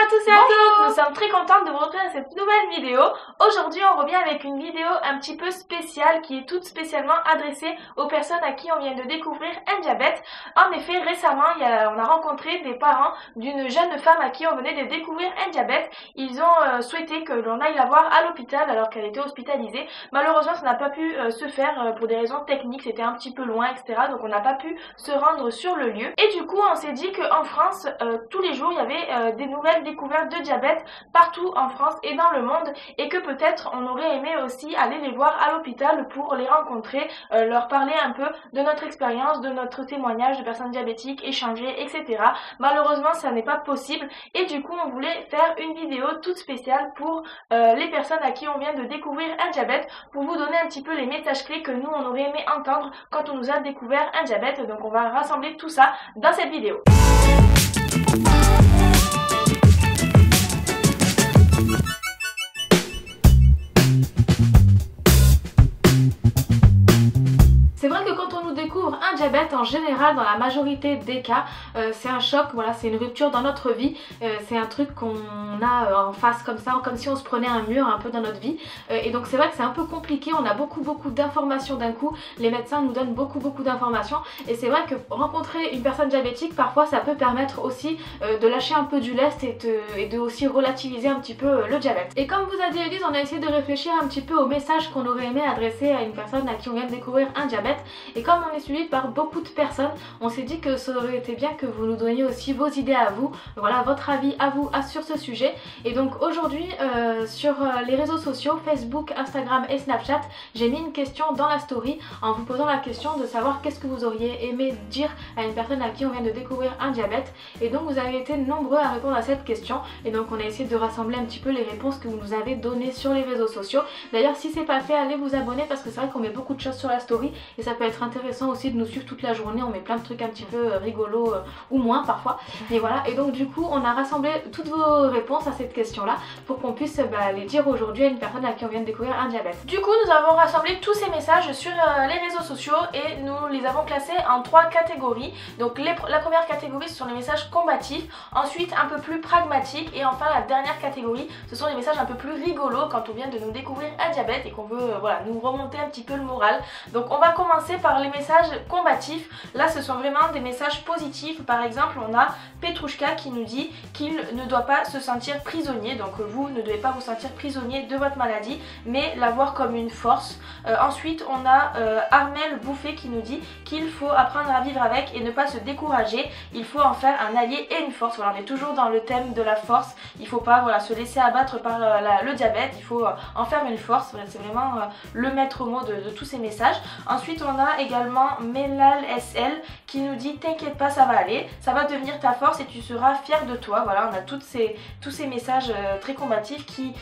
tous et à toutes, nous sommes très contentes de vous retrouver dans cette nouvelle vidéo. Aujourd'hui on revient avec une vidéo un petit peu spéciale qui est toute spécialement adressée aux personnes à qui on vient de découvrir un diabète. En effet, récemment on a rencontré des parents d'une jeune femme à qui on venait de découvrir un diabète. Ils ont souhaité que l'on aille la voir à l'hôpital alors qu'elle était hospitalisée. Malheureusement ça n'a pas pu se faire pour des raisons techniques, c'était un petit peu loin etc. Donc on n'a pas pu se rendre sur le lieu. Et du coup on s'est dit qu'en France tous les jours il y avait des nouvelles découvertes de diabète partout en France et dans le monde, et que peut-être on aurait aimé aussi aller les voir à l'hôpital pour les rencontrer, leur parler un peu de notre expérience, de notre témoignage de personnes diabétiques, échanger, etc. Malheureusement ça n'est pas possible et du coup on voulait faire une vidéo toute spéciale pour les personnes à qui on vient de découvrir un diabète, pour vous donner un petit peu les messages clés que nous on aurait aimé entendre quand on nous a découvert un diabète. Donc on va rassembler tout ça dans cette vidéo. C'est vrai que quand on nous découvre un diabète, en général, dans la majorité des cas, c'est un choc, voilà, c'est une rupture dans notre vie, c'est un truc qu'on a en face comme ça, comme si on se prenait un mur un peu dans notre vie, et donc c'est vrai que c'est un peu compliqué, on a beaucoup d'informations d'un coup, les médecins nous donnent beaucoup d'informations, et c'est vrai que rencontrer une personne diabétique, parfois ça peut permettre aussi de lâcher un peu du lest et de aussi relativiser un petit peu le diabète. Et comme vous a dit Elise, on a essayé de réfléchir un petit peu au message qu'on aurait aimé adresser à une personne à qui on vient de découvrir un diabète. Et comme on est suivi par beaucoup de personnes, on s'est dit que ça aurait été bien que vous nous donniez aussi vos idées à vous, voilà, votre avis à vous sur ce sujet. Et donc aujourd'hui sur les réseaux sociaux, Facebook, Instagram et Snapchat, j'ai mis une question dans la story en vous posant la question de savoir qu'est-ce que vous auriez aimé dire à une personne à qui on vient de découvrir un diabète. Et donc vous avez été nombreux à répondre à cette question, et donc on a essayé de rassembler un petit peu les réponses que vous nous avez données sur les réseaux sociaux. D'ailleurs si c'est pas fait, allez vous abonner parce que c'est vrai qu'on met beaucoup de choses sur la story et ça peut être intéressant aussi de nous suivre toute la journée. On met plein de trucs un petit peu rigolos ou moins parfois, mais voilà. Et donc du coup on a rassemblé toutes vos réponses à cette question là pour qu'on puisse les dire aujourd'hui à une personne à qui on vient de découvrir un diabète. Du coup nous avons rassemblé tous ces messages sur les réseaux sociaux et nous les avons classés en 3 catégories. Donc la première catégorie ce sont les messages combatifs, ensuite un peu plus pragmatiques, et enfin la dernière catégorie ce sont les messages un peu plus rigolos quand on vient de nous découvrir un diabète et qu'on veut voilà, nous remonter un petit peu le moral. Donc on va commencer par les messages combatifs. Là ce sont vraiment des messages positifs. Par exemple on a Petrouchka qui nous dit qu'il ne doit pas se sentir prisonnier, donc vous ne devez pas vous sentir prisonnier de votre maladie mais la voir comme une force. Ensuite on a Armel Bouffet qui nous dit qu'il faut apprendre à vivre avec et ne pas se décourager, il faut en faire un allié et une force. Voilà, on est toujours dans le thème de la force, il ne faut pas voilà, se laisser abattre par le diabète, il faut en faire une force. Voilà, c'est vraiment le maître mot de tous ces messages. Ensuite on a également Melal SL qui nous dit t'inquiète pas, ça va aller, ça va devenir ta force et tu seras fier de toi. Voilà, on a tous ces messages très combatifs qui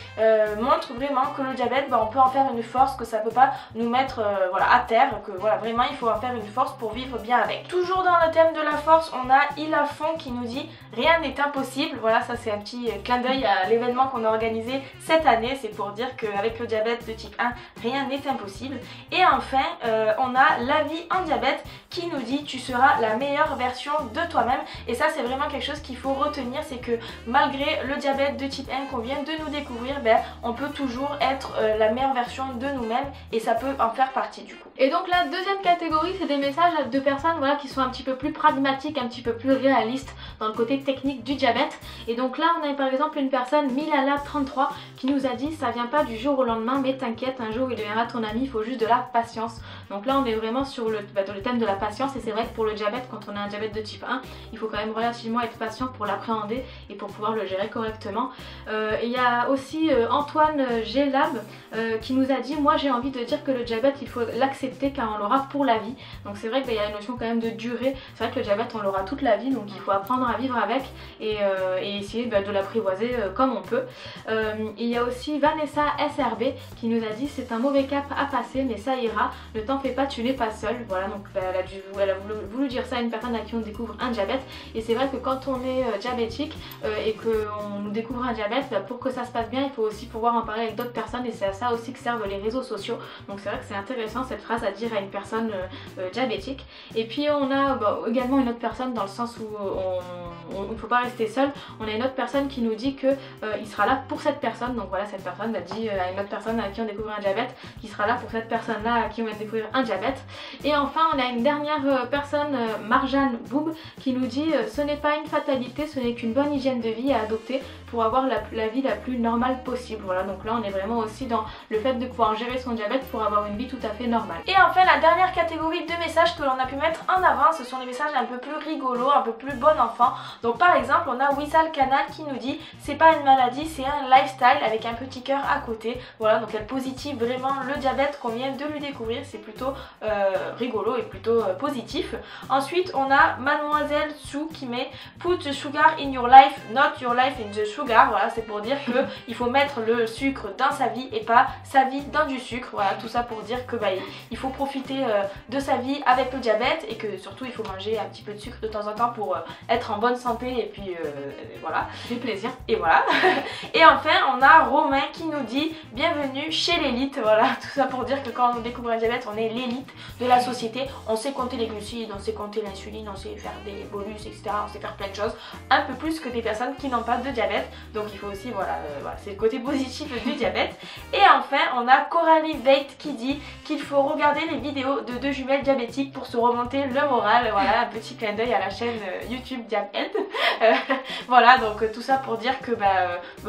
montrent vraiment que le diabète, on peut en faire une force, que ça peut pas nous mettre voilà, à terre, que voilà, vraiment il faut en faire une force pour vivre bien avec. Toujours dans le thème de la force, on a Ilafon qui nous dit rien n'est impossible. Voilà, ça c'est un petit clin d'œil à l'événement qu'on a organisé cette année, c'est pour dire qu'avec le diabète de type 1 rien n'est impossible. Et enfin on a La Vie en Diabète qui nous dit tu seras la meilleure version de toi-même. Et ça c'est vraiment quelque chose qu'il faut retenir, c'est que malgré le diabète de type 1 qu'on vient de nous découvrir, on peut toujours être la meilleure version de nous-mêmes et ça peut en faire partie du coup. Et donc la deuxième catégorie c'est des messages de personnes voilà, qui sont un petit peu plus pragmatiques, un petit peu plus réalistes dans le côté technique du diabète. Et donc là on a par exemple une personne Milala33 qui nous a dit ça vient pas du jour au lendemain mais t'inquiète, un jour il deviendra ton ami, il faut juste de la patience. Donc là on est vraiment sur le thème de la patience, et c'est vrai que pour le diabète, quand on a un diabète de type 1, il faut quand même relativement être patient pour l'appréhender et pour pouvoir le gérer correctement. Il y a aussi Antoine Glab qui nous a dit moi j'ai envie de dire que le diabète il faut l'accepter car on l'aura pour la vie. Donc c'est vrai qu'il y a une notion quand même de durée, c'est vrai que le diabète on l'aura toute la vie, donc il faut apprendre à vivre avec et essayer de l'apprivoiser comme on peut. Il y a aussi Vanessa SRB qui nous a dit c'est un mauvais cap à passer mais ça ira, ne t'en fais pas, tu n'es pas seule. Voilà, donc elle a voulu dire ça à une personne à qui on découvre un diabète, et c'est vrai que quand on est diabétique et qu'on nous découvre un diabète, pour que ça se passe bien il faut aussi pouvoir en parler avec d'autres personnes, et c'est à ça aussi que servent les réseaux sociaux. Donc c'est vrai que c'est intéressant cette phrase à dire à une personne diabétique. Et puis on a également une autre personne dans le sens où il ne faut pas rester seul. On a une autre personne qui nous dit que il sera là pour cette personne. Donc voilà, cette personne a dit à une autre personne à qui on découvre un diabète qu'il sera là pour cette personne là à qui on vient de découvrir un diabète. Et enfin on a une dernière personne, Marjane Boub, qui nous dit ce n'est pas une fatalité, ce n'est qu'une bonne hygiène de vie à adopter pour avoir la vie la plus normale possible. Voilà, donc là on est vraiment aussi dans le fait de pouvoir gérer son diabète pour avoir une vie tout à fait normale. Et enfin la dernière catégorie de messages que l'on a pu mettre en avant, ce sont des messages un peu plus rigolos, un peu plus bon enfant. Donc par exemple on a Wissal Canal qui nous dit c'est pas une maladie, c'est un lifestyle, avec un petit cœur à côté. Voilà, donc elle positive vraiment le diabète qu'on vient de lui découvrir, c'est plutôt rigolo et plutôt positif. Ensuite on a Mademoiselle Sue qui met put the sugar in your life, not your life in the sugar. Voilà, c'est pour dire que il faut mettre le sucre dans sa vie et pas sa vie dans du sucre. Voilà, tout ça pour dire que il faut profiter de sa vie avec le diabète et que surtout il faut manger un petit peu de sucre de temps en temps pour être en bonne santé et puis voilà, du plaisir. Et voilà. Et enfin on a Romain qui nous dit bienvenue chez l'élite. Voilà, tout ça pour dire que quand on découvre un diabète, on est l'élite de la société. On sait compter les glucides, on sait compter l'insuline, on sait faire des bolus, etc. On sait faire plein de choses, un peu plus que des personnes qui n'ont pas de diabète. Donc il faut aussi, voilà, c'est le côté positif du diabète. Et enfin on a Coralie Veit qui dit qu'il faut regarder les vidéos de deux jumelles diabétiques pour se remonter le moral. Voilà, un petit clin d'œil à la chaîne YouTube Diabhealth. Voilà, donc tout ça pour dire que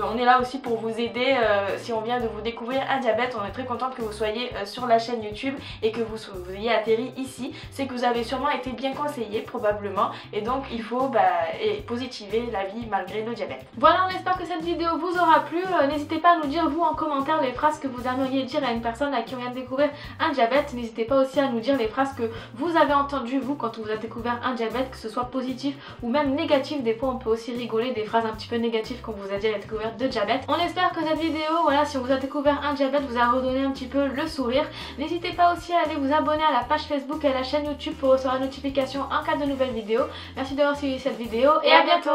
on est là aussi pour vous aider si on vient de vous découvrir un diabète. On est très contente que vous soyez sur la chaîne YouTube et que vous ayez atterri ici. C'est que vous avez sûrement été bien conseillé probablement, et donc il faut positiver la vie malgré le diabète. Voilà, on espère que cette vidéo vous aura plu. N'hésitez pas à nous dire vous en commentaire les phrases que vous aimeriez dire à une personne à qui on vient de découvrir un diabète. N'hésitez pas aussi à nous dire les phrases que vous avez entendues vous quand on vous a découvert un diabète, que ce soit positif ou même négatif. Des fois on peut aussi rigoler des phrases un petit peu négatives qu'on vous a dit à la découverte de diabète. On espère que cette vidéo, voilà, si on vous a découvert un diabète, vous a redonné un petit peu le sourire. N'hésitez pas aussi à aller vous abonner à la page Facebook et à la chaîne YouTube pour recevoir la notification en cas de nouvelles vidéos. Merci d'avoir suivi cette vidéo et à bientôt.